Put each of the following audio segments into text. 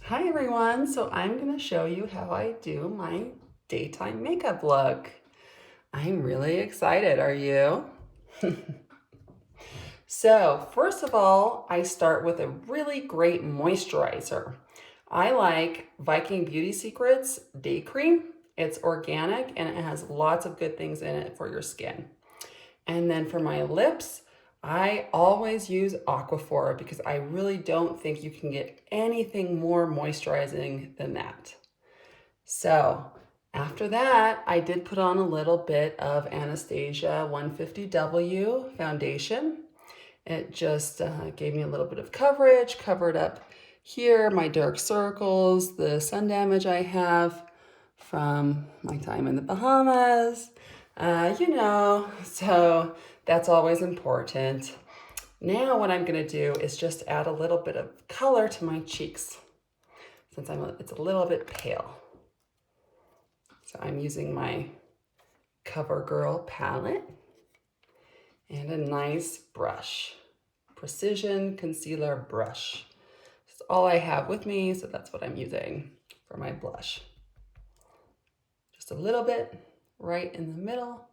Hi everyone, so I'm going to show you how I do my daytime makeup look. I'm really excited, are you? So first of all, I start with a really great moisturizer. I like Viking Beauty Secrets Day Cream. It's organic and it has lots of good things in it for your skin. And then for my lips, I always use Aquaphor because I really don't think you can get anything more moisturizing than that. So after that, I did put on a little bit of Anastasia 150W foundation. It just gave me a little bit of coverage, covered up here, my dark circles, the sun damage I have from my time in the Bahamas, so that's always important. Now what I'm gonna do is just add a little bit of color to my cheeks since it's a little bit pale. So I'm using my CoverGirl palette and a nice brush, precision concealer brush. It's all I have with me, so that's what I'm using for my blush. Just a little bit right in the middle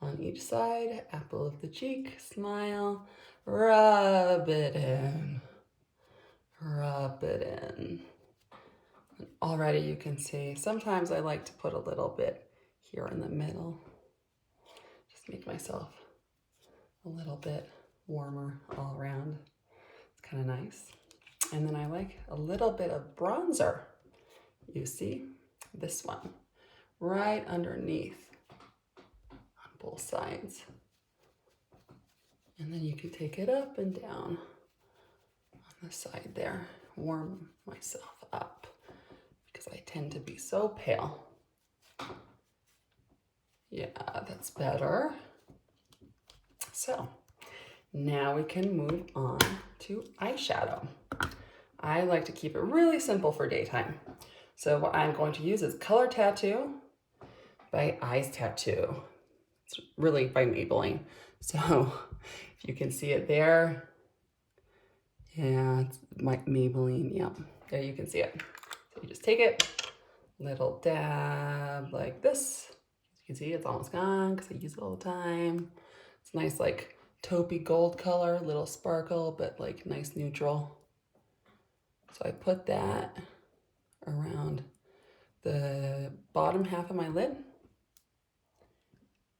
on each side, apple of the cheek, smile, rub it in, rub it in. And already you can see, sometimes I like to put a little bit here in the middle. Just make myself a little bit warmer all around. It's kind of nice. And then I like a little bit of bronzer. You see this one right underneath on both sides. And then you can take it up and down on the side there. Warm myself up because I tend to be so pale. Yeah, that's better. So now we can move on to eyeshadow. I like to keep it really simple for daytime. So what I'm going to use is Color Tattoo by Eyes Tattoo. It's really by Maybelline. So if you can see it there, yeah, it's my Maybelline, yeah, there you can see it. So you just take it, little dab like this. You can see it's almost gone because I use it all the time. It's nice like taupey gold color, little sparkle, but like nice neutral. So I put that around the bottom half of my lid.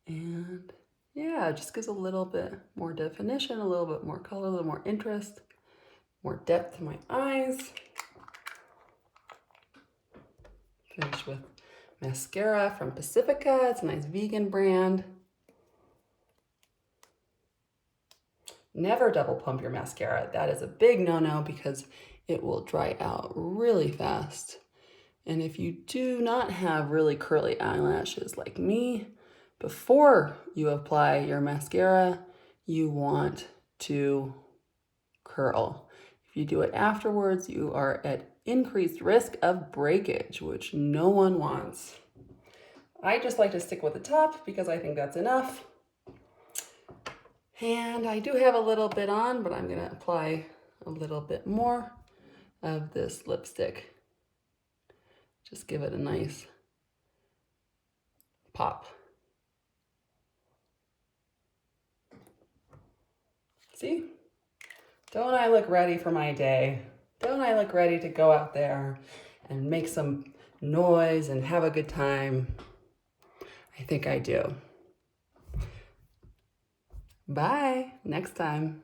And yeah, it just gives a little bit more definition, a little bit more color, a little more interest, more depth to my eyes. Finish with mascara from Pacifica. It's a nice vegan brand. Never double pump your mascara. That is a big no-no because it will dry out really fast. And if you do not have really curly eyelashes like me, before you apply your mascara, you want to curl. If you do it afterwards, you are at increased risk of breakage, which no one wants. I just like to stick with the top because I think that's enough. And I do have a little bit on, but I'm gonna apply a little bit more of this lipstick. Just give it a nice pop. See? Don't I look ready for my day? Don't I look ready to go out there and make some noise and have a good time? I think I do. Bye, next time.